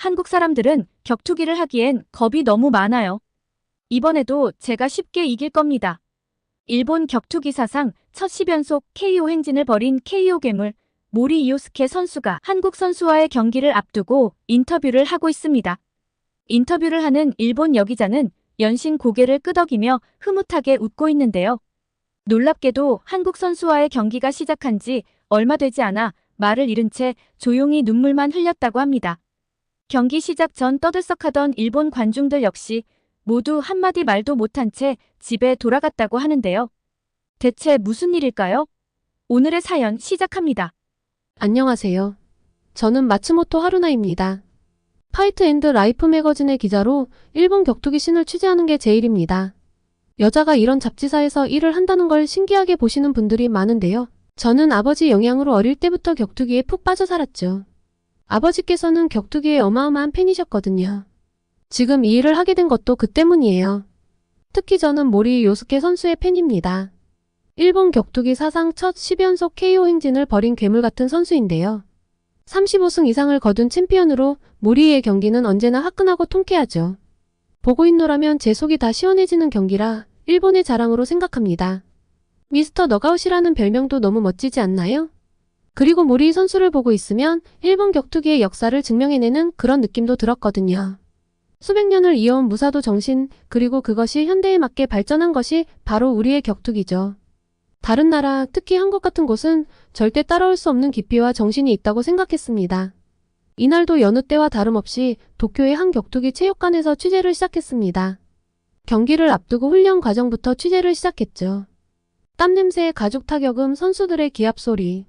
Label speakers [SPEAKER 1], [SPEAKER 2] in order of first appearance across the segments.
[SPEAKER 1] 한국 사람들은 격투기를 하기엔 겁이 너무 많아요. 이번에도 제가 쉽게 이길 겁니다. 일본 격투기 사상 첫 10연속 KO 행진을 벌인 KO 괴물 모리 이오스케 선수가 한국 선수와의 경기를 앞두고 인터뷰를 하고 있습니다. 인터뷰를 하는 일본 여기자는 연신 고개를 끄덕이며 흐뭇하게 웃고 있는데요. 놀랍게도 한국 선수와의 경기가 시작한 지 얼마 되지 않아 말을 잃은 채 조용히 눈물만 흘렸다고 합니다. 경기 시작 전 떠들썩하던 일본 관중들 역시 모두 한마디 말도 못한 채 집에 돌아갔다고 하는데요. 대체 무슨 일일까요? 오늘의 사연 시작합니다.
[SPEAKER 2] 안녕하세요. 저는 마츠모토 하루나입니다. 파이트 앤드 라이프 매거진의 기자로 일본 격투기 씬을 취재하는 게 제 일입니다. 여자가 이런 잡지사에서 일을 한다는 걸 신기하게 보시는 분들이 많은데요. 저는 아버지 영향으로 어릴 때부터 격투기에 푹 빠져 살았죠. 아버지께서는 격투기의 어마어마한 팬이셨거든요. 지금 이 일을 하게 된 것도 그 때문이에요. 특히 저는 모리 요스케 선수의 팬입니다. 일본 격투기 사상 첫 10연속 KO 행진을 벌인 괴물 같은 선수인데요. 35승 이상을 거둔 챔피언으로 모리의 경기는 언제나 화끈하고 통쾌하죠. 보고 있노라면 제 속이 다 시원해지는 경기라 일본의 자랑으로 생각합니다. 미스터 너가웃이라는 별명도 너무 멋지지 않나요? 그리고 모리 선수를 보고 있으면 일본 격투기의 역사를 증명해내는 그런 느낌도 들었거든요. 수백 년을 이어온 무사도 정신, 그리고 그것이 현대에 맞게 발전한 것이 바로 우리의 격투기죠. 다른 나라, 특히 한국 같은 곳은 절대 따라올 수 없는 깊이와 정신이 있다고 생각했습니다. 이날도 여느 때와 다름없이 도쿄의 한 격투기 체육관에서 취재를 시작했습니다. 경기를 앞두고 훈련 과정부터 취재를 시작했죠. 땀냄새, 가죽 타격음, 선수들의 기합 소리.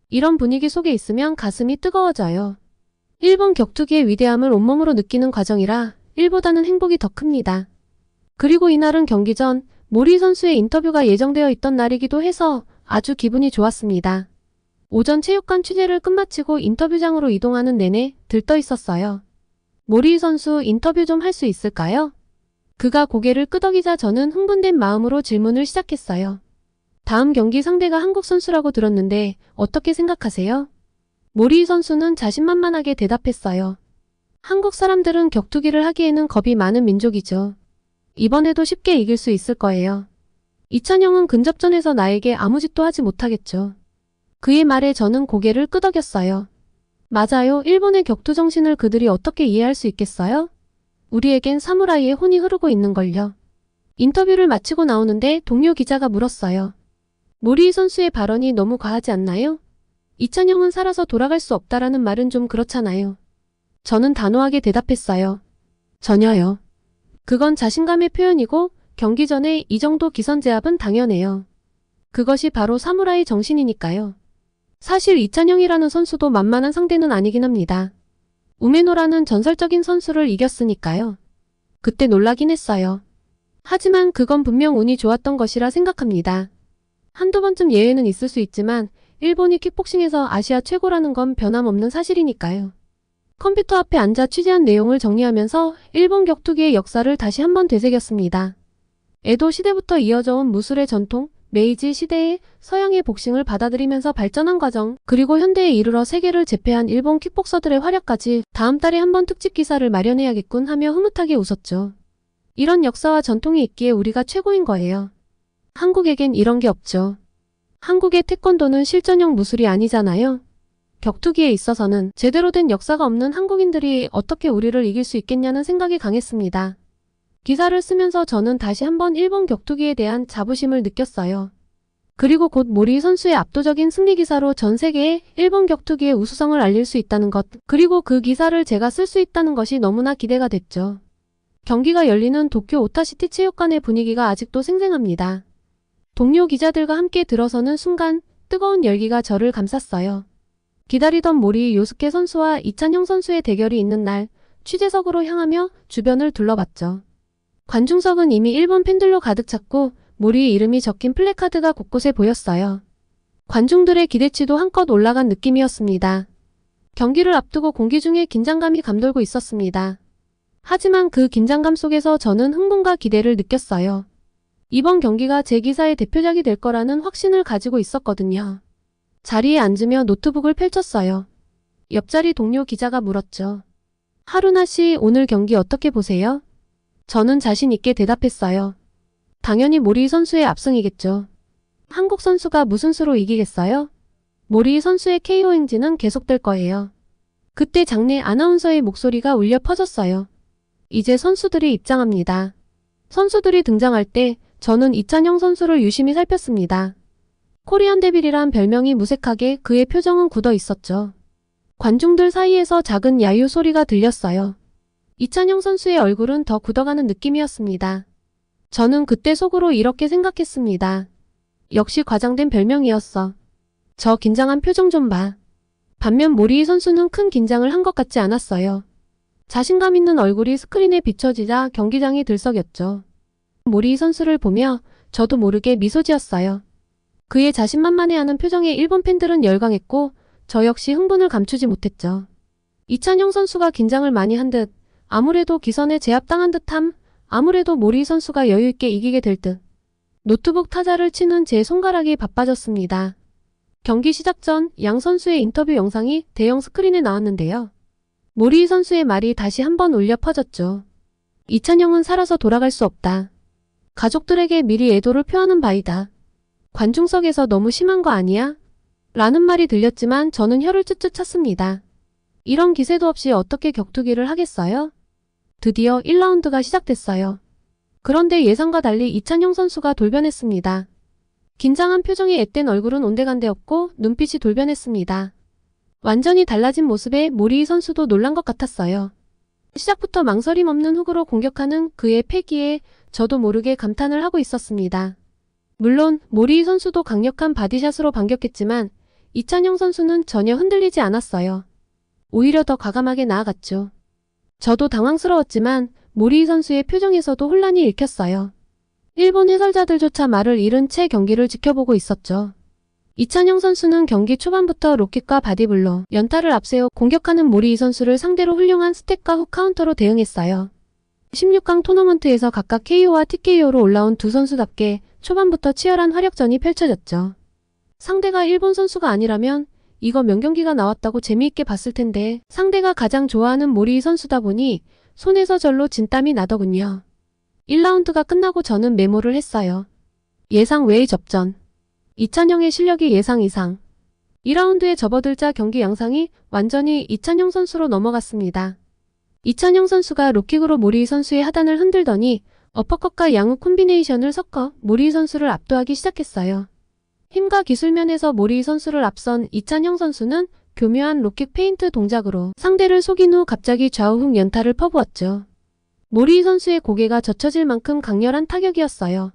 [SPEAKER 2] 이런 분위기 속에 있으면 가슴이 뜨거워져요. 일본 격투기의 위대함을 온몸으로 느끼는 과정이라 일보다는 행복이 더 큽니다. 그리고 이날은 경기 전 모리 선수의 인터뷰가 예정되어 있던 날이기도 해서 아주 기분이 좋았습니다. 오전 체육관 취재를 끝마치고 인터뷰장으로 이동하는 내내 들떠 있었어요. 모리 선수 인터뷰 좀 할 수 있을까요? 그가 고개를 끄덕이자 저는 흥분된 마음으로 질문을 시작했어요. 다음 경기 상대가 한국 선수라고 들었는데 어떻게 생각하세요? 모리 선수는 자신만만하게 대답했어요. 한국 사람들은 격투기를 하기에는 겁이 많은 민족이죠. 이번에도 쉽게 이길 수 있을 거예요. 이찬영은 근접전에서 나에게 아무 짓도 하지 못하겠죠. 그의 말에 저는 고개를 끄덕였어요. 맞아요. 일본의 격투 정신을 그들이 어떻게 이해할 수 있겠어요? 우리에겐 사무라이의 혼이 흐르고 있는걸요. 인터뷰를 마치고 나오는데 동료 기자가 물었어요. 모리 선수의 발언이 너무 과하지 않나요? 이찬영은 살아서 돌아갈 수 없다라는 말은 좀 그렇잖아요. 저는 단호하게 대답했어요. 전혀요. 그건 자신감의 표현이고 경기 전에 이 정도 기선제압은 당연해요. 그것이 바로 사무라이 정신이니까요. 사실 이찬영이라는 선수도 만만한 상대는 아니긴 합니다. 우메노라는 전설적인 선수를 이겼으니까요. 그때 놀라긴 했어요. 하지만 그건 분명 운이 좋았던 것이라 생각합니다. 한두 번쯤 예외는 있을 수 있지만 일본이 킥복싱에서 아시아 최고라는 건 변함없는 사실이니까요. 컴퓨터 앞에 앉아 취재한 내용을 정리하면서 일본 격투기의 역사를 다시 한번 되새겼습니다. 에도 시대부터 이어져 온 무술의 전통, 메이지 시대의 서양의 복싱을 받아들이면서 발전한 과정, 그리고 현대에 이르러 세계를 제패한 일본 킥복서들의 활약까지 다음 달에 한번 특집 기사를 마련해야겠군 하며 흐뭇하게 웃었죠. 이런 역사와 전통이 있기에 우리가 최고인 거예요. 한국에겐 이런 게 없죠. 한국의 태권도는 실전형 무술이 아니잖아요. 격투기에 있어서는 제대로 된 역사가 없는 한국인들이 어떻게 우리를 이길 수 있겠냐는 생각이 강했습니다. 기사를 쓰면서 저는 다시 한번 일본 격투기에 대한 자부심을 느꼈어요. 그리고 곧 모리 선수의 압도적인 승리 기사로 전 세계에 일본 격투기의 우수성을 알릴 수 있다는 것, 그리고 그 기사를 제가 쓸 수 있다는 것이 너무나 기대가 됐죠. 경기가 열리는 도쿄 오타시티 체육관의 분위기가 아직도 생생합니다. 동료 기자들과 함께 들어서는 순간 뜨거운 열기가 저를 감쌌어요. 기다리던 모리 요스케 선수와 이찬형 선수의 대결이 있는 날 취재석으로 향하며 주변을 둘러봤죠. 관중석은 이미 일본 팬들로 가득 찼고 모리의 이름이 적힌 플래카드가 곳곳에 보였어요. 관중들의 기대치도 한껏 올라간 느낌이었습니다. 경기를 앞두고 공기 중에 긴장감이 감돌고 있었습니다. 하지만 그 긴장감 속에서 저는 흥분과 기대를 느꼈어요. 이번 경기가 제 기사의 대표작이 될 거라는 확신을 가지고 있었거든요. 자리에 앉으며 노트북을 펼쳤어요. 옆자리 동료 기자가 물었죠. 하루나 씨, 오늘 경기 어떻게 보세요? 저는 자신 있게 대답했어요. 당연히 모리 선수의 압승이겠죠. 한국 선수가 무슨 수로 이기겠어요? 모리 선수의 KO 행진은 계속될 거예요. 그때 장내 아나운서의 목소리가 울려 퍼졌어요. 이제 선수들이 입장합니다. 선수들이 등장할 때 저는 이찬영 선수를 유심히 살폈습니다. 코리안 데빌이란 별명이 무색하게 그의 표정은 굳어 있었죠. 관중들 사이에서 작은 야유 소리가 들렸어요. 이찬영 선수의 얼굴은 더 굳어가는 느낌이었습니다. 저는 그때 속으로 이렇게 생각했습니다. 역시 과장된 별명이었어. 저 긴장한 표정 좀 봐. 반면 모리 선수는 큰 긴장을 한 것 같지 않았어요. 자신감 있는 얼굴이 스크린에 비춰지자 경기장이 들썩였죠. 모리 선수를 보며 저도 모르게 미소 지었어요. 그의 자신만만해하는 표정에 일본 팬들은 열광했고 저 역시 흥분을 감추지 못했죠. 이찬영 선수가 긴장을 많이 한 듯, 아무래도 기선에 제압당한 듯함, 아무래도 모리 선수가 여유있게 이기게 될 듯. 노트북 타자를 치는 제 손가락이 바빠졌습니다. 경기 시작 전 양 선수의 인터뷰 영상이 대형 스크린에 나왔는데요. 모리 선수의 말이 다시 한번 울려 퍼졌죠. 이찬영은 살아서 돌아갈 수 없다. 가족들에게 미리 애도를 표하는 바이다. 관중석에서 너무 심한 거 아니야? 라는 말이 들렸지만 저는 혀를 쯧쯧 찼습니다. 이런 기세도 없이 어떻게 격투기를 하겠어요? 드디어 1라운드가 시작됐어요. 그런데 예상과 달리 이찬영 선수가 돌변했습니다. 긴장한 표정에 앳된 얼굴은 온데간데 없고 눈빛이 돌변했습니다. 완전히 달라진 모습에 모리 선수도 놀란 것 같았어요. 시작부터 망설임 없는 훅으로 공격하는 그의 패기에 저도 모르게 감탄을 하고 있었습니다. 물론 모리 선수도 강력한 바디샷으로 반격했지만 이찬영 선수는 전혀 흔들리지 않았어요. 오히려 더 과감하게 나아갔죠. 저도 당황스러웠지만 모리 선수의 표정에서도 혼란이 읽혔어요. 일본 해설자들조차 말을 잃은 채 경기를 지켜보고 있었죠. 이찬영 선수는 경기 초반부터 로킥과 바디블로, 연타를 앞세워 공격하는 모리 선수를 상대로 훌륭한 스텝과 훅 카운터로 대응했어요. 16강 토너먼트에서 각각 KO와 TKO로 올라온 두 선수답게 초반부터 치열한 화력전이 펼쳐졌죠. 상대가 일본 선수가 아니라면 이거 명경기가 나왔다고 재미있게 봤을 텐데 상대가 가장 좋아하는 모리 선수다 보니 손에서 절로 진땀이 나더군요. 1라운드가 끝나고 저는 메모를 했어요. 예상 외의 접전. 이찬영의 실력이 예상 이상. 2라운드에 접어들자 경기 양상이 완전히 이찬영 선수로 넘어갔습니다. 이찬영 선수가 로킥으로 모리 선수의 하단을 흔들더니 어퍼컷과 양우 콤비네이션을 섞어 모리 선수를 압도하기 시작했어요. 힘과 기술면에서 모리 선수를 앞선 이찬영 선수는 교묘한 로킥 페인트 동작으로 상대를 속인 후 갑자기 좌우훅 연타를 퍼부었죠. 모리 선수의 고개가 젖혀질 만큼 강렬한 타격이었어요.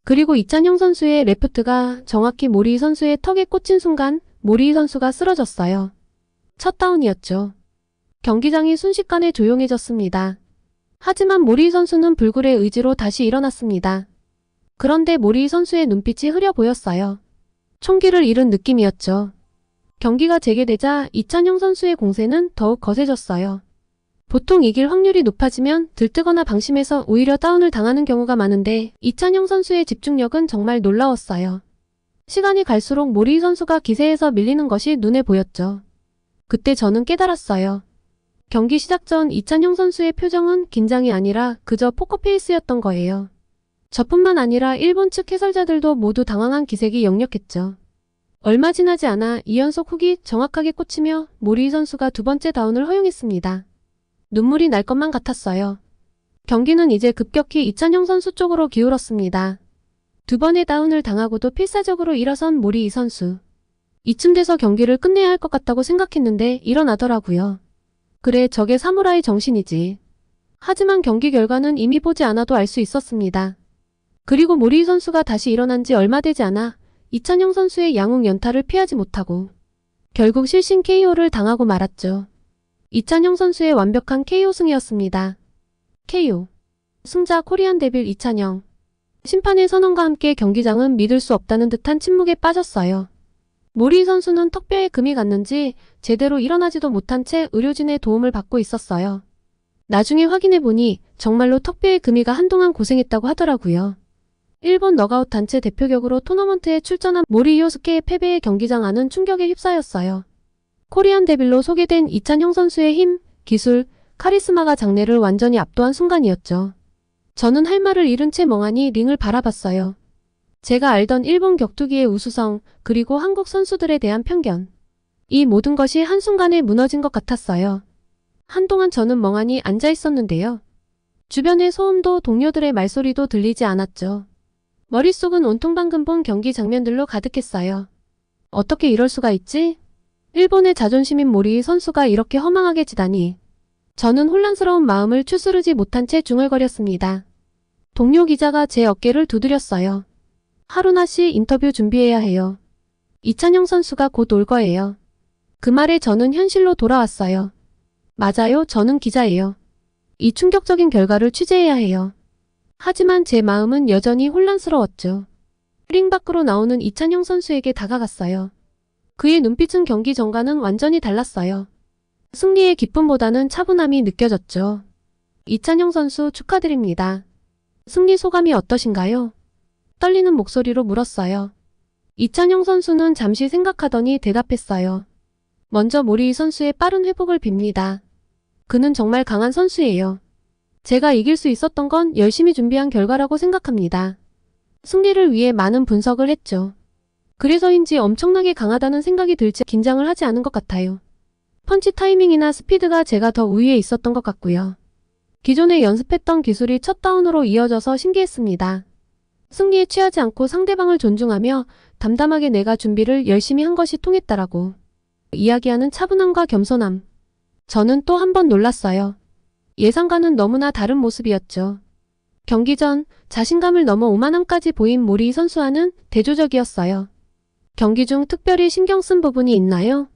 [SPEAKER 2] 그리고 이찬영 선수의 레프트가 정확히 모리 선수의 턱에 꽂힌 순간 모리 선수가 쓰러졌어요. 첫 다운이었죠. 경기장이 순식간에 조용해졌습니다. 하지만 모리 선수는 불굴의 의지로 다시 일어났습니다. 그런데 모리 선수의 눈빛이 흐려 보였어요. 총기를 잃은 느낌이었죠. 경기가 재개되자 이찬영 선수의 공세는 더욱 거세졌어요. 보통 이길 확률이 높아지면 들뜨거나 방심해서 오히려 다운을 당하는 경우가 많은데 이찬영 선수의 집중력은 정말 놀라웠어요. 시간이 갈수록 모리 선수가 기세에서 밀리는 것이 눈에 보였죠. 그때 저는 깨달았어요. 경기 시작 전 이찬영 선수의 표정은 긴장이 아니라 그저 포커페이스였던 거예요. 저뿐만 아니라 일본 측 해설자들도 모두 당황한 기색이 역력했죠. 얼마 지나지 않아 2연속 훅이 정확하게 꽂히며 모리 선수가 두 번째 다운을 허용했습니다. 눈물이 날 것만 같았어요. 경기는 이제 급격히 이찬영 선수 쪽으로 기울었습니다. 두 번의 다운을 당하고도 필사적으로 일어선 모리 선수. 이쯤 돼서 경기를 끝내야 할 것 같다고 생각했는데 일어나더라고요. 그래, 저게 사무라이 정신이지. 하지만 경기 결과는 이미 보지 않아도 알 수 있었습니다. 그리고 모리 선수가 다시 일어난 지 얼마 되지 않아 이찬영 선수의 양웅 연타를 피하지 못하고 결국 실신 KO를 당하고 말았죠. 이찬영 선수의 완벽한 KO 승이었습니다. KO. 승자 코리안 데빌 이찬영. 심판의 선언과 함께 경기장은 믿을 수 없다는 듯한 침묵에 빠졌어요. 모리 선수는 턱뼈에 금이 갔는지 제대로 일어나지도 못한 채 의료진의 도움을 받고 있었어요. 나중에 확인해보니 정말로 턱뼈에 금이가 한동안 고생했다고 하더라고요. 일본 너가웃 단체 대표격으로 토너먼트에 출전한 모리 요스케의 패배에 경기장 안은 충격에 휩싸였어요. 코리안 데빌로 소개된 이찬영 선수의 힘, 기술, 카리스마가 장내를 완전히 압도한 순간이었죠. 저는 할 말을 잃은 채 멍하니 링을 바라봤어요. 제가 알던 일본 격투기의 우수성, 그리고 한국 선수들에 대한 편견. 이 모든 것이 한순간에 무너진 것 같았어요. 한동안 저는 멍하니 앉아 있었는데요. 주변의 소음도 동료들의 말소리도 들리지 않았죠. 머릿속은 온통 방금 본 경기 장면들로 가득했어요. 어떻게 이럴 수가 있지? 일본의 자존심인 모리이 선수가 이렇게 허망하게 지다니. 저는 혼란스러운 마음을 추스르지 못한 채 중얼거렸습니다. 동료 기자가 제 어깨를 두드렸어요. 하루나 씨 인터뷰 준비해야 해요. 이찬영 선수가 곧 올 거예요. 그 말에 저는 현실로 돌아왔어요. 맞아요, 저는 기자예요. 이 충격적인 결과를 취재해야 해요. 하지만 제 마음은 여전히 혼란스러웠죠. 링 밖으로 나오는 이찬영 선수에게 다가갔어요. 그의 눈빛은 경기 전과는 완전히 달랐어요. 승리의 기쁨보다는 차분함이 느껴졌죠. 이찬영 선수 축하드립니다. 승리 소감이 어떠신가요? 떨리는 목소리로 물었어요. 이찬영 선수는 잠시 생각하더니 대답했어요. 먼저 모리이 선수의 빠른 회복을 빕니다. 그는 정말 강한 선수예요. 제가 이길 수 있었던 건 열심히 준비한 결과라고 생각합니다. 승리를 위해 많은 분석을 했죠. 그래서인지 엄청나게 강하다는 생각이 들지 긴장을 하지 않은 것 같아요. 펀치 타이밍이나 스피드가 제가 더 우위에 있었던 것 같고요. 기존에 연습했던 기술이 첫 다운으로 이어져서 신기했습니다. 승리에 취하지 않고 상대방을 존중하며 담담하게 내가 준비를 열심히 한 것이 통했다라고 이야기하는 차분함과 겸손함. 저는 또 한 번 놀랐어요. 예상과는 너무나 다른 모습이었죠. 경기 전 자신감을 넘어 오만함까지 보인 모리이 선수와는 대조적이었어요. 경기 중 특별히 신경 쓴 부분이 있나요?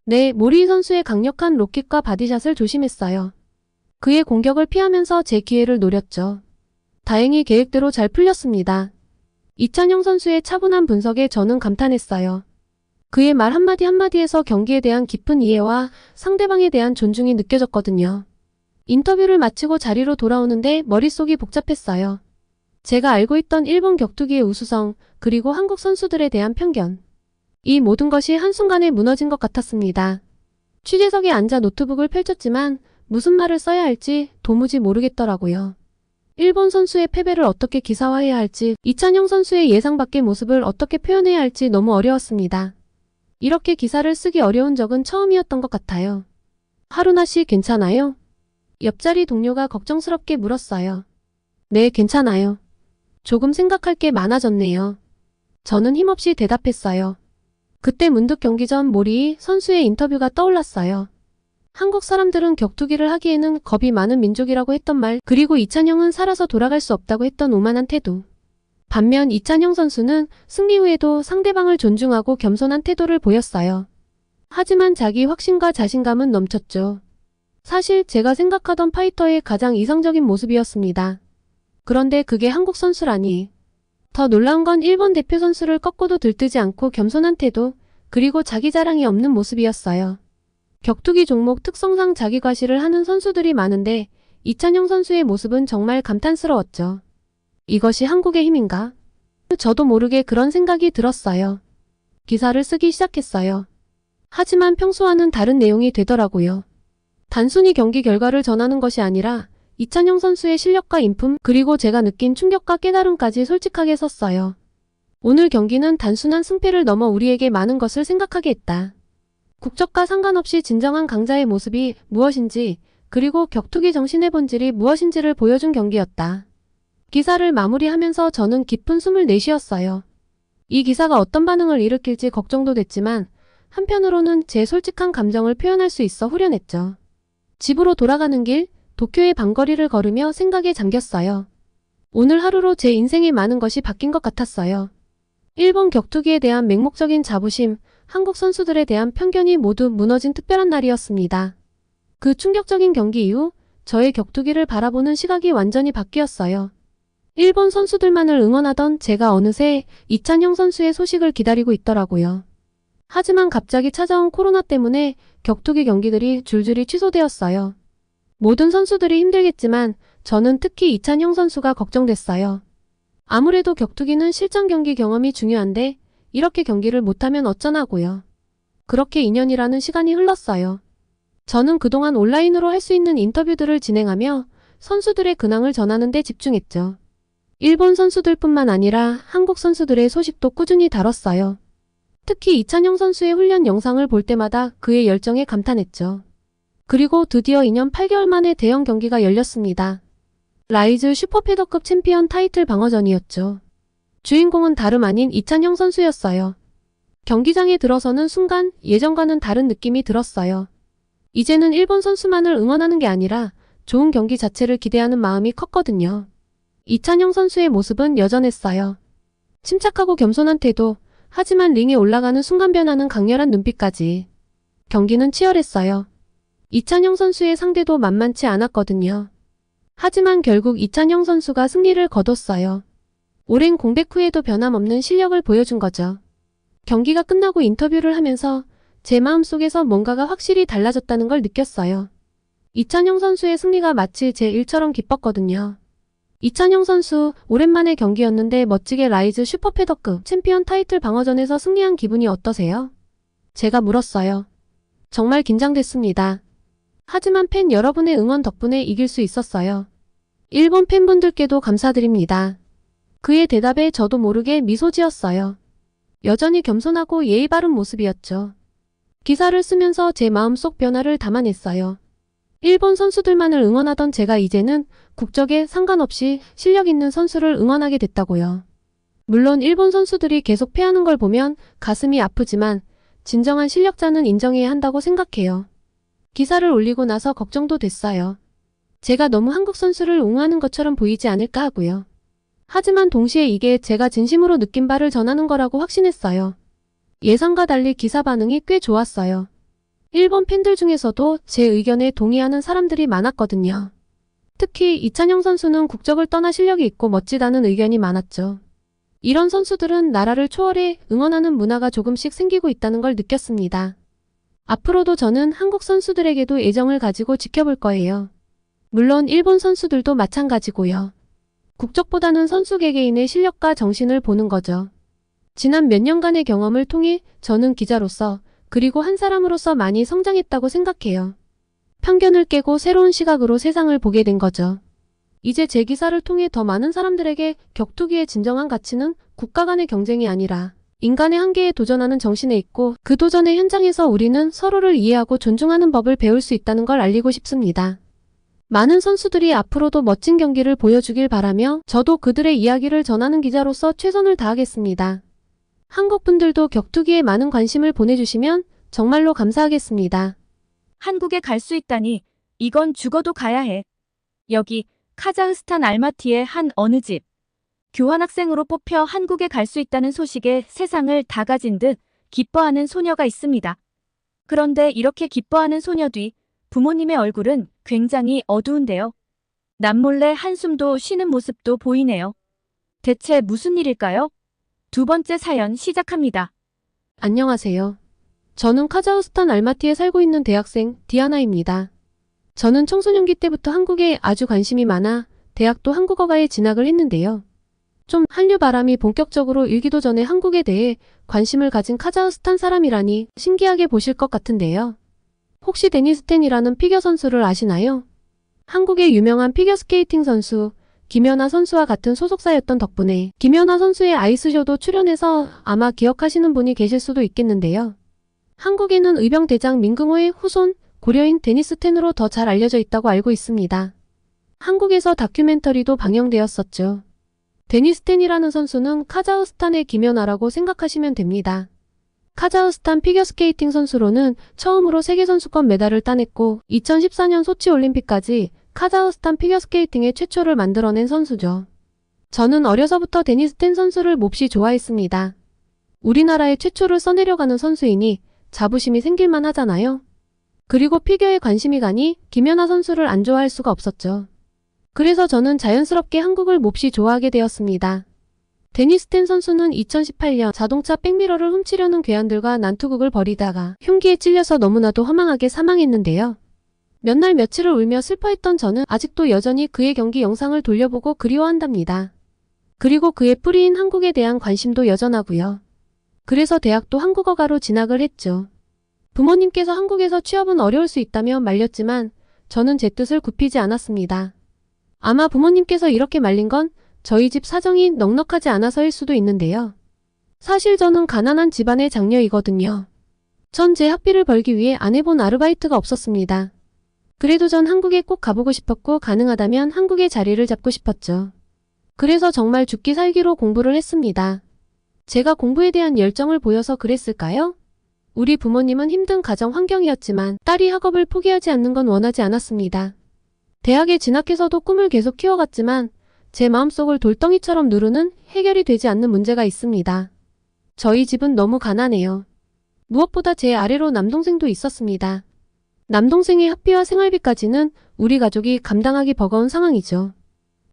[SPEAKER 2] 네, 모리이 선수의 강력한 로킥과 바디샷을 조심했어요. 그의 공격을 피하면서 제 기회를 노렸죠. 다행히 계획대로 잘 풀렸습니다. 이찬영 선수의 차분한 분석에 저는 감탄했어요. 그의 말 한마디 한마디에서 경기에 대한 깊은 이해와 상대방에 대한 존중이 느껴졌거든요. 인터뷰를 마치고 자리로 돌아오는데 머릿속이 복잡했어요. 제가 알고 있던 일본 격투기의 우수성, 그리고 한국 선수들에 대한 편견. 이 모든 것이 한순간에 무너진 것 같았습니다. 취재석에 앉아 노트북을 펼쳤지만 무슨 말을 써야 할지 도무지 모르겠더라고요. 일본 선수의 패배를 어떻게 기사화해야 할지, 이찬영 선수의 예상 밖의 모습을 어떻게 표현해야 할지 너무 어려웠습니다. 이렇게 기사를 쓰기 어려운 적은 처음이었던 것 같아요. 하루나 씨 괜찮아요? 옆자리 동료가 걱정스럽게 물었어요. 네, 괜찮아요. 조금 생각할 게 많아졌네요. 저는 힘없이 대답했어요. 그때 문득 경기 전 모리이 선수의 인터뷰가 떠올랐어요. 한국 사람들은 격투기를 하기에는 겁이 많은 민족이라고 했던 말, 그리고 이찬영은 살아서 돌아갈 수 없다고 했던 오만한 태도. 반면 이찬영 선수는 승리 후에도 상대방을 존중하고 겸손한 태도를 보였어요. 하지만 자기 확신과 자신감은 넘쳤죠. 사실 제가 생각하던 파이터의 가장 이상적인 모습이었습니다. 그런데 그게 한국 선수라니. 더 놀라운 건 일본 대표 선수를 꺾고도 들뜨지 않고 겸손한 태도, 그리고 자기 자랑이 없는 모습이었어요. 격투기 종목 특성상 자기 과시를 하는 선수들이 많은데 이찬영 선수의 모습은 정말 감탄스러웠죠. 이것이 한국의 힘인가? 저도 모르게 그런 생각이 들었어요. 기사를 쓰기 시작했어요. 하지만 평소와는 다른 내용이 되더라고요. 단순히 경기 결과를 전하는 것이 아니라 이찬영 선수의 실력과 인품, 그리고 제가 느낀 충격과 깨달음까지 솔직하게 썼어요. 오늘 경기는 단순한 승패를 넘어 우리에게 많은 것을 생각하게 했다. 국적과 상관없이 진정한 강자의 모습이 무엇인지, 그리고 격투기 정신의 본질이 무엇인지를 보여준 경기였다. 기사를 마무리하면서 저는 깊은 숨을 내쉬었어요. 이 기사가 어떤 반응을 일으킬지 걱정도 됐지만 한편으로는 제 솔직한 감정을 표현할 수 있어 후련했죠. 집으로 돌아가는 길, 도쿄의 밤거리를 걸으며 생각에 잠겼어요. 오늘 하루로 제 인생의 많은 것이 바뀐 것 같았어요. 일본 격투기에 대한 맹목적인 자부심, 한국 선수들에 대한 편견이 모두 무너진 특별한 날이었습니다. 그 충격적인 경기 이후 저의 격투기를 바라보는 시각이 완전히 바뀌었어요. 일본 선수들만을 응원하던 제가 어느새 이찬영 선수의 소식을 기다리고 있더라고요. 하지만 갑자기 찾아온 코로나 때문에 격투기 경기들이 줄줄이 취소되었어요. 모든 선수들이 힘들겠지만 저는 특히 이찬영 선수가 걱정됐어요. 아무래도 격투기는 실전 경기 경험이 중요한데 이렇게 경기를 못하면 어쩌나고요. 그렇게 2년이라는 시간이 흘렀어요. 저는 그동안 온라인으로 할 수 있는 인터뷰들을 진행하며 선수들의 근황을 전하는 데 집중했죠. 일본 선수들뿐만 아니라 한국 선수들의 소식도 꾸준히 다뤘어요. 특히 이찬영 선수의 훈련 영상을 볼 때마다 그의 열정에 감탄했죠. 그리고 드디어 2년 8개월 만에 대형 경기가 열렸습니다. 라이즈 슈퍼패더급 챔피언 타이틀 방어전이었죠. 주인공은 다름 아닌 이찬영 선수였어요. 경기장에 들어서는 순간 예전과는 다른 느낌이 들었어요. 이제는 일본 선수만을 응원하는 게 아니라 좋은 경기 자체를 기대하는 마음이 컸거든요. 이찬영 선수의 모습은 여전했어요. 침착하고 겸손한 태도, 하지만 링에 올라가는 순간 변하는 강렬한 눈빛까지. 경기는 치열했어요. 이찬영 선수의 상대도 만만치 않았거든요. 하지만 결국 이찬영 선수가 승리를 거뒀어요. 오랜 공백 후에도 변함없는 실력을 보여준 거죠. 경기가 끝나고 인터뷰를 하면서 제 마음속에서 뭔가가 확실히 달라졌다는 걸 느꼈어요. 이찬영 선수의 승리가 마치 제 일처럼 기뻤거든요. 이찬영 선수, 오랜만의 경기였는데 멋지게 라이즈 슈퍼패더급 챔피언 타이틀 방어전에서 승리한 기분이 어떠세요? 제가 물었어요. 정말 긴장됐습니다. 하지만 팬 여러분의 응원 덕분에 이길 수 있었어요. 일본 팬분들께도 감사드립니다. 그의 대답에 저도 모르게 미소 지었어요. 여전히 겸손하고 예의 바른 모습이었죠. 기사를 쓰면서 제 마음속 변화를 담아냈어요. 일본 선수들만을 응원하던 제가 이제는 국적에 상관없이 실력 있는 선수를 응원하게 됐다고요. 물론 일본 선수들이 계속 패하는 걸 보면 가슴이 아프지만 진정한 실력자는 인정해야 한다고 생각해요. 기사를 올리고 나서 걱정도 됐어요. 제가 너무 한국 선수를 옹호하는 것처럼 보이지 않을까 하고요. 하지만 동시에 이게 제가 진심으로 느낀 바를 전하는 거라고 확신했어요. 예상과 달리 기사 반응이 꽤 좋았어요. 일본 팬들 중에서도 제 의견에 동의하는 사람들이 많았거든요. 특히 이찬영 선수는 국적을 떠나 실력이 있고 멋지다는 의견이 많았죠. 이런 선수들은 나라를 초월해 응원하는 문화가 조금씩 생기고 있다는 걸 느꼈습니다. 앞으로도 저는 한국 선수들에게도 애정을 가지고 지켜볼 거예요. 물론 일본 선수들도 마찬가지고요. 국적보다는 선수 개개인의 실력과 정신을 보는 거죠. 지난 몇 년간의 경험을 통해 저는 기자로서 그리고 한 사람으로서 많이 성장했다고 생각해요. 편견을 깨고 새로운 시각으로 세상을 보게 된 거죠. 이제 제 기사를 통해 더 많은 사람들에게 격투기의 진정한 가치는 국가 간의 경쟁이 아니라 인간의 한계에 도전하는 정신에 있고 그 도전의 현장에서 우리는 서로를 이해하고 존중하는 법을 배울 수 있다는 걸 알리고 싶습니다. 많은 선수들이 앞으로도 멋진 경기를 보여주길 바라며 저도 그들의 이야기를 전하는 기자로서 최선을 다하겠습니다. 한국 분들도 격투기에 많은 관심을 보내주시면 정말로 감사하겠습니다.
[SPEAKER 1] 한국에 갈 수 있다니 이건 죽어도 가야 해. 여기 카자흐스탄 알마티의 한 어느 집. 교환학생으로 뽑혀 한국에 갈 수 있다는 소식에 세상을 다 가진 듯 기뻐하는 소녀가 있습니다. 그런데 이렇게 기뻐하는 소녀 뒤 부모님의 얼굴은 굉장히 어두운데요. 남몰래 한숨도 쉬는 모습도 보이네요. 대체 무슨 일일까요? 두 번째 사연 시작합니다.
[SPEAKER 2] 안녕하세요. 저는 카자흐스탄 알마티에 살고 있는 대학생 디아나입니다. 저는 청소년기 때부터 한국에 아주 관심이 많아 대학도 한국어과에 진학을 했는데요. 좀 한류 바람이 본격적으로 일기도 전에 한국에 대해 관심을 가진 카자흐스탄 사람이라니 신기하게 보실 것 같은데요. 혹시 데니스 텐이라는 피겨 선수를 아시나요? 한국의 유명한 피겨스케이팅 선수 김연아 선수와 같은 소속사였던 덕분에 김연아 선수의 아이스쇼도 출연해서 아마 기억하시는 분이 계실 수도 있겠는데요. 한국에는 의병대장 민경호의 후손 고려인 데니스 텐으로 더 잘 알려져 있다고 알고 있습니다. 한국에서 다큐멘터리도 방영되었었죠. 데니스 텐이라는 선수는 카자흐스탄의 김연아라고 생각하시면 됩니다. 카자흐스탄 피겨스케이팅 선수로는 처음으로 세계선수권 메달을 따냈고 2014년 소치올림픽까지 카자흐스탄 피겨스케이팅의 최초를 만들어낸 선수죠. 저는 어려서부터 데니스 텐 선수를 몹시 좋아했습니다. 우리나라의 최초를 써내려가는 선수이니 자부심이 생길만 하잖아요. 그리고 피겨에 관심이 가니 김연아 선수를 안 좋아할 수가 없었죠. 그래서 저는 자연스럽게 한국을 몹시 좋아하게 되었습니다. 데니스 텐 선수는 2018년 자동차 백미러를 훔치려는 괴한들과 난투극을 벌이다가 흉기에 찔려서 너무나도 허망하게 사망했는데요. 몇 날 며칠을 울며 슬퍼했던 저는 아직도 여전히 그의 경기 영상을 돌려보고 그리워한답니다. 그리고 그의 뿌리인 한국에 대한 관심도 여전하고요. 그래서 대학도 한국어과로 진학을 했죠. 부모님께서 한국에서 취업은 어려울 수 있다며 말렸지만 저는 제 뜻을 굽히지 않았습니다. 아마 부모님께서 이렇게 말린 건 저희 집 사정이 넉넉하지 않아서일 수도 있는데요. 사실 저는 가난한 집안의 장녀이거든요. 전 제 학비를 벌기 위해 안 해본 아르바이트가 없었습니다. 그래도 전 한국에 꼭 가보고 싶었고 가능하다면 한국의 자리를 잡고 싶었죠. 그래서 정말 죽기 살기로 공부를 했습니다. 제가 공부에 대한 열정을 보여서 그랬을까요? 우리 부모님은 힘든 가정 환경이었지만 딸이 학업을 포기하지 않는 건 원하지 않았습니다. 대학에 진학해서도 꿈을 계속 키워갔지만 제 마음속을 돌덩이처럼 누르는 해결이 되지 않는 문제가 있습니다. 저희 집은 너무 가난해요. 무엇보다 제 아래로 남동생도 있었습니다. 남동생의 학비와 생활비까지는 우리 가족이 감당하기 버거운 상황이죠.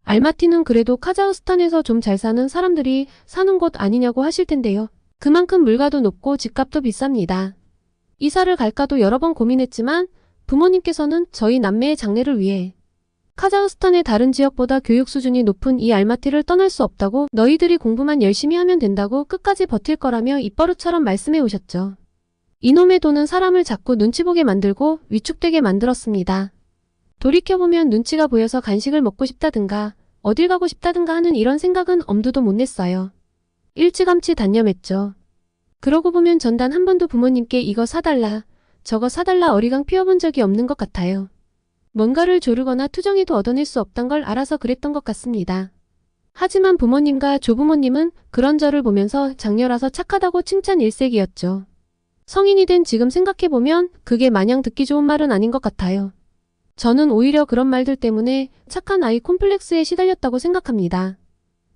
[SPEAKER 2] 알마티는 그래도 카자흐스탄에서 좀 잘 사는 사람들이 사는 곳 아니냐고 하실 텐데요. 그만큼 물가도 높고 집값도 비쌉니다. 이사를 갈까도 여러 번 고민했지만 부모님께서는 저희 남매의 장래를 위해 카자흐스탄의 다른 지역보다 교육 수준이 높은 이 알마티를 떠날 수 없다고 너희들이 공부만 열심히 하면 된다고 끝까지 버틸 거라며 입버릇처럼 말씀해 오셨죠. 이놈의 돈은 사람을 자꾸 눈치 보게 만들고 위축되게 만들었습니다. 돌이켜보면 눈치가 보여서 간식을 먹고 싶다든가 어딜 가고 싶다든가 하는 이런 생각은 엄두도 못 냈어요. 일찌감치 단념했죠. 그러고 보면 전 단 한 번도 부모님께 이거 사달라, 저거 사달라 어리광 피워본 적이 없는 것 같아요. 뭔가를 조르거나 투정해도 얻어낼 수 없단 걸 알아서 그랬던 것 같습니다. 하지만 부모님과 조부모님은 그런 저를 보면서 장녀라서 착하다고 칭찬 일색이었죠. 성인이 된 지금 생각해보면 그게 마냥 듣기 좋은 말은 아닌 것 같아요. 저는 오히려 그런 말들 때문에 착한 아이 콤플렉스에 시달렸다고 생각합니다.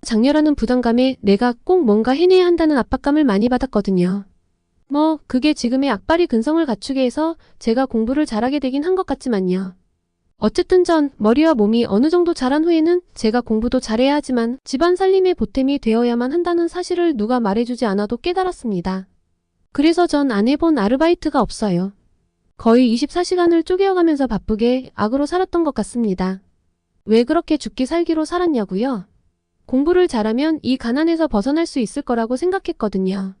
[SPEAKER 2] 장녀라는 부담감에 내가 꼭 뭔가 해내야 한다는 압박감을 많이 받았거든요. 그게 지금의 악바리 근성을 갖추게 해서 제가 공부를 잘하게 되긴 한 것 같지만요. 어쨌든 전 머리와 몸이 어느 정도 자란 후에는 제가 공부도 잘해야 하지만 집안 살림의 보탬이 되어야만 한다는 사실을 누가 말해주지 않아도 깨달았습니다. 그래서 전 안 해본 아르바이트가 없어요. 거의 24시간을 쪼개어가면서 바쁘게 악으로 살았던 것 같습니다. 왜 그렇게 죽기 살기로 살았냐고요? 공부를 잘하면 이 가난에서 벗어날 수 있을 거라고 생각했거든요.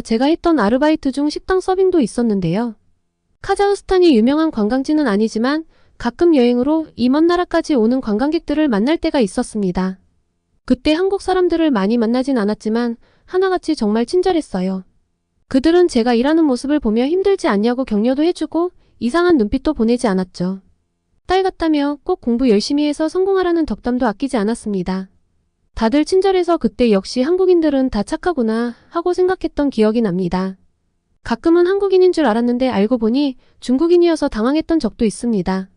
[SPEAKER 2] 제가 했던 아르바이트 중 식당 서빙도 있었는데요. 카자흐스탄이 유명한 관광지는 아니지만 가끔 여행으로 이 먼 나라까지 오는 관광객들을 만날 때가 있었습니다. 그때 한국 사람들을 많이 만나진 않았지만 하나같이 정말 친절했어요. 그들은 제가 일하는 모습을 보며 힘들지 않냐고 격려도 해주고 이상한 눈빛도 보내지 않았죠. 딸 같다며 꼭 공부 열심히 해서 성공하라는 덕담도 아끼지 않았습니다. 다들 친절해서 그때 역시 한국인들은 다 착하구나 하고 생각했던 기억이 납니다. 가끔은 한국인인 줄 알았는데 알고 보니 중국인이어서 당황했던 적도 있습니다.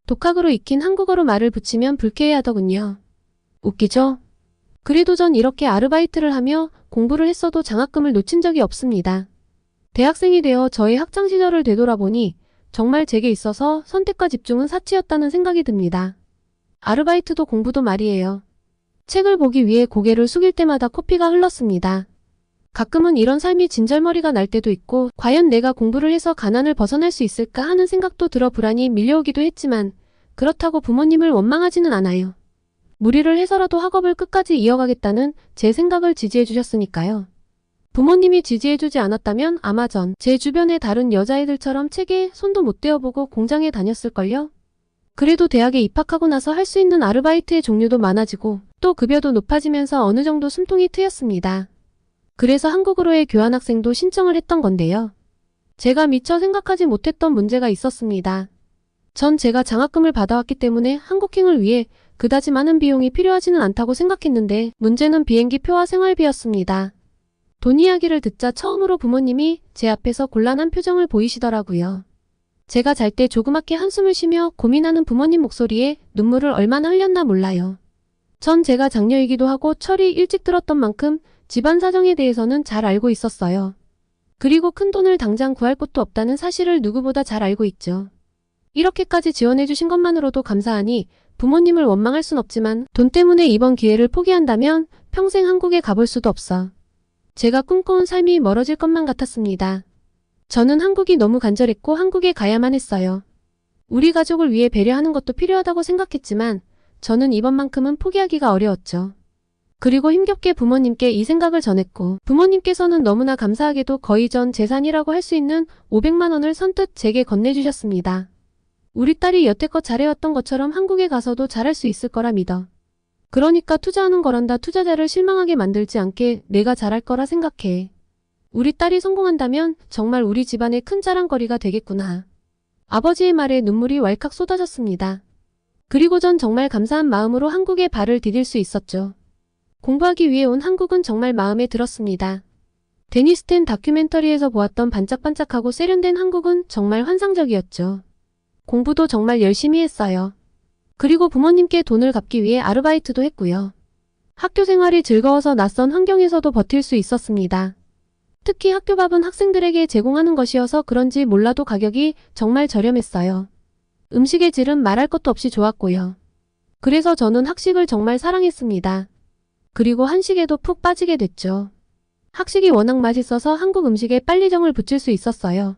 [SPEAKER 2] 독학으로 익힌 한국어로 말을 붙이면 불쾌해하더군요. 웃기죠? 그래도 전 이렇게 아르바이트를 하며 공부를 했어도 장학금을 놓친 적이 없습니다. 대학생이 되어 저의 학창시절을 되돌아보니 정말 제게 있어서 선택과 집중은 사치였다는 생각이 듭니다. 아르바이트도 공부도 말이에요. 책을 보기 위해 고개를 숙일 때마다 코피가 흘렀습니다. 가끔은 이런 삶이 진절머리가 날 때도 있고 과연 내가 공부를 해서 가난을 벗어날 수 있을까 하는 생각도 들어 불안이 밀려오기도 했지만 그렇다고 부모님을 원망하지는 않아요. 무리를 해서라도 학업을 끝까지 이어가겠다는 제 생각을 지지해 주셨으니까요. 부모님이 지지해주지 않았다면 아마 제 주변의 다른 여자애들처럼 책에 손도 못 대어보고 공장에 다녔을걸요? 그래도 대학에 입학하고 나서 할 수 있는 아르바이트의 종류도 많아지고 또 급여도 높아지면서 어느 정도 숨통이 트였습니다. 그래서 한국으로의 교환학생도 신청을 했던 건데요. 제가 미처 생각하지 못했던 문제가 있었습니다. 전 제가 장학금을 받아왔기 때문에 한국행을 위해 그다지 많은 비용이 필요하지는 않다고 생각했는데 문제는 비행기 표와 생활비였습니다. 돈 이야기를 듣자 처음으로 부모님이 제 앞에서 곤란한 표정을 보이시더라고요. 제가 잘 때 조그맣게 한숨을 쉬며 고민하는 부모님 목소리에 눈물을 얼마나 흘렸나 몰라요. 전 제가 장녀이기도 하고 철이 일찍 들었던 만큼 집안 사정에 대해서는 잘 알고 있었어요. 그리고 큰 돈을 당장 구할 곳도 없다는 사실을 누구보다 잘 알고 있죠. 이렇게까지 지원해 주신 것만으로도 감사하니 부모님을 원망할 순 없지만 돈 때문에 이번 기회를 포기한다면 평생 한국에 가볼 수도 없어. 제가 꿈꿔온 삶이 멀어질 것만 같았습니다. 저는 한국이 너무 간절했고 한국에 가야만 했어요. 우리 가족을 위해 배려하는 것도 필요하다고 생각했지만 저는 이번만큼은 포기하기가 어려웠죠. 그리고 힘겹게 부모님께 이 생각을 전했고 부모님께서는 너무나 감사하게도 거의 전 재산이라고 할 수 있는 500만 원을 선뜻 제게 건네주셨습니다. 우리 딸이 여태껏 잘해왔던 것처럼 한국에 가서도 잘할 수 있을 거라 믿어. 그러니까 투자하는 거란다. 투자자를 실망하게 만들지 않게 내가 잘할 거라 생각해. 우리 딸이 성공한다면 정말 우리 집안의 큰 자랑거리가 되겠구나. 아버지의 말에 눈물이 왈칵 쏟아졌습니다. 그리고 전 정말 감사한 마음으로 한국에 발을 디딜 수 있었죠. 공부하기 위해 온 한국은 정말 마음에 들었습니다. 데니스 텐 다큐멘터리에서 보았던 반짝반짝하고 세련된 한국은 정말 환상적이었죠. 공부도 정말 열심히 했어요. 그리고 부모님께 돈을 갚기 위해 아르바이트도 했고요. 학교 생활이 즐거워서 낯선 환경에서도 버틸 수 있었습니다. 특히 학교밥은 학생들에게 제공하는 것이어서 그런지 몰라도 가격이 정말 저렴했어요. 음식의 질은 말할 것도 없이 좋았고요. 그래서 저는 학식을 정말 사랑했습니다. 그리고 한식에도 푹 빠지게 됐죠. 학식이 워낙 맛있어서 한국 음식에 빨리 정을 붙일 수 있었어요.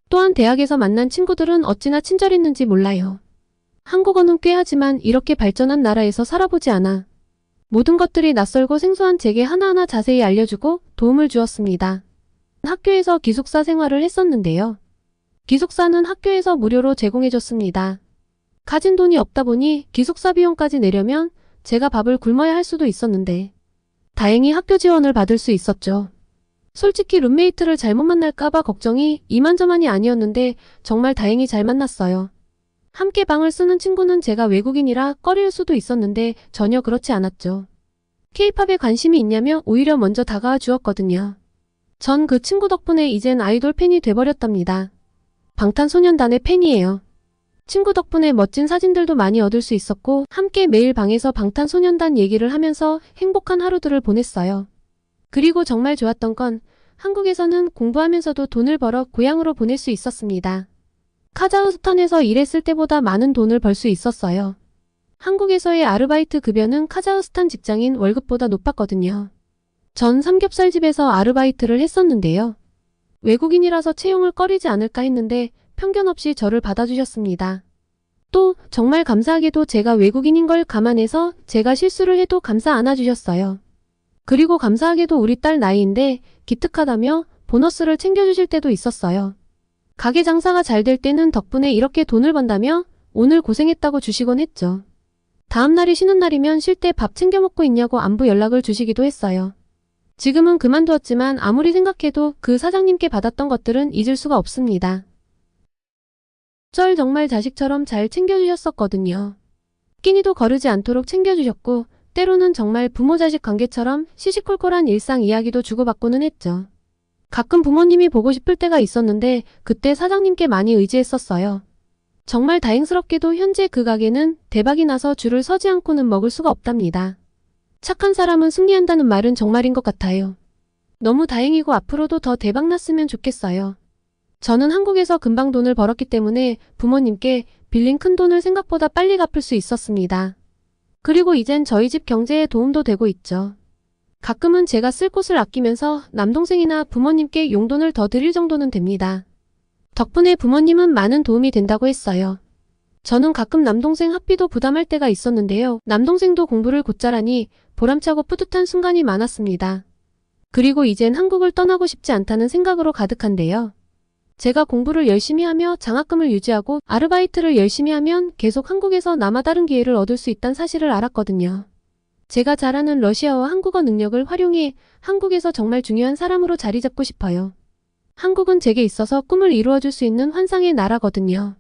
[SPEAKER 2] 또한 대학에서 만난 친구들은 어찌나 친절했는지 몰라요. 한국어는 꽤 하지만 이렇게 발전한 나라에서 살아보지 않아. 모든 것들이 낯설고 생소한 제게 하나하나 자세히 알려주고 도움을 주었습니다. 학교에서 기숙사 생활을 했었는데요. 기숙사는 학교에서 무료로 제공해줬습니다. 가진 돈이 없다 보니 기숙사 비용까지 내려면 제가 밥을 굶어야 할 수도 있었는데 다행히 학교 지원을 받을 수 있었죠. 솔직히 룸메이트를 잘못 만날까봐 걱정이 이만저만이 아니었는데 정말 다행히 잘 만났어요. 함께 방을 쓰는 친구는 제가 외국인이라 꺼릴 수도 있었는데 전혀 그렇지 않았죠. K-팝에 관심이 있냐며 오히려 먼저 다가와 주었거든요. 전 그 친구 덕분에 이젠 아이돌 팬이 돼버렸답니다. 방탄소년단의 팬이에요. 친구 덕분에 멋진 사진들도 많이 얻을 수 있었고 함께 매일 방에서 방탄소년단 얘기를 하면서 행복한 하루들을 보냈어요. 그리고 정말 좋았던 건 한국에서는 공부하면서도 돈을 벌어 고향으로 보낼 수 있었습니다. 카자흐스탄에서 일했을 때보다 많은 돈을 벌 수 있었어요. 한국에서의 아르바이트 급여는 카자흐스탄 직장인 월급보다 높았거든요. 전 삼겹살집에서 아르바이트를 했었는데요. 외국인이라서 채용을 꺼리지 않을까 했는데 편견 없이 저를 받아주셨습니다. 또 정말 감사하게도 제가 외국인인 걸 감안해서 제가 실수를 해도 감사 안아주셨어요. 그리고 감사하게도 우리 딸 나이인데 기특하다며 보너스를 챙겨주실 때도 있었어요. 가게 장사가 잘 될 때는 덕분에 이렇게 돈을 번다며 오늘 고생했다고 주시곤 했죠. 다음 날이 쉬는 날이면 쉴 때 밥 챙겨 먹고 있냐고 안부 연락을 주시기도 했어요. 지금은 그만두었지만 아무리 생각해도 그 사장님께 받았던 것들은 잊을 수가 없습니다. 절 정말 자식처럼 잘 챙겨주셨었거든요. 끼니도 거르지 않도록 챙겨주셨고 때로는 정말 부모 자식 관계처럼 시시콜콜한 일상 이야기도 주고받고는 했죠. 가끔 부모님이 보고 싶을 때가 있었는데 그때 사장님께 많이 의지했었어요. 정말 다행스럽게도 현재 그 가게는 대박이 나서 줄을 서지 않고는 먹을 수가 없답니다. 착한 사람은 승리한다는 말은 정말인 것 같아요. 너무 다행이고 앞으로도 더 대박 났으면 좋겠어요. 저는 한국에서 금방 돈을 벌었기 때문에 부모님께 빌린 큰 돈을 생각보다 빨리 갚을 수 있었습니다. 그리고 이젠 저희 집 경제에 도움도 되고 있죠. 가끔은 제가 쓸 곳을 아끼면서 남동생이나 부모님께 용돈을 더 드릴 정도는 됩니다. 덕분에 부모님은 많은 도움이 된다고 했어요. 저는 가끔 남동생 학비도 부담할 때가 있었는데요. 남동생도 공부를 곧잘하니 보람차고 뿌듯한 순간이 많았습니다. 그리고 이젠 한국을 떠나고 싶지 않다는 생각으로 가득한데요. 제가 공부를 열심히 하며 장학금을 유지하고 아르바이트를 열심히 하면 계속 한국에서 남아 다른 기회를 얻을 수 있다는 사실을 알았거든요. 제가 잘하는 러시아어 한국어 능력을 활용해 한국에서 정말 중요한 사람으로 자리 잡고 싶어요. 한국은 제게 있어서 꿈을 이루어줄 수 있는 환상의 나라거든요.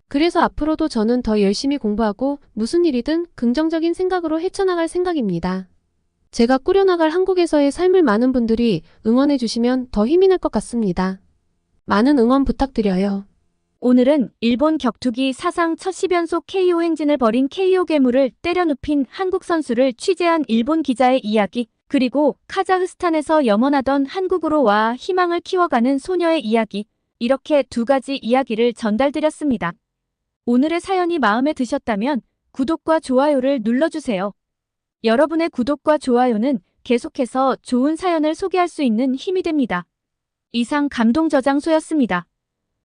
[SPEAKER 2] 그래서 앞으로도 저는 더 열심히 공부하고 무슨 일이든 긍정적인 생각으로 헤쳐나갈 생각입니다. 제가 꾸려나갈 한국에서의 삶을 많은 분들이 응원해 주시면 더 힘이 날 것 같습니다. 많은 응원 부탁드려요.
[SPEAKER 1] 오늘은 일본 격투기 사상 첫 10연속 KO 행진을 벌인 KO 괴물을 때려눕힌 한국 선수를 취재한 일본 기자의 이야기, 그리고 카자흐스탄에서 염원하던 한국으로 와 희망을 키워가는 소녀의 이야기, 이렇게 두 가지 이야기를 전달드렸습니다. 오늘의 사연이 마음에 드셨다면 구독과 좋아요를 눌러주세요. 여러분의 구독과 좋아요는 계속해서 좋은 사연을 소개할 수 있는 힘이 됩니다. 이상 감동저장소였습니다.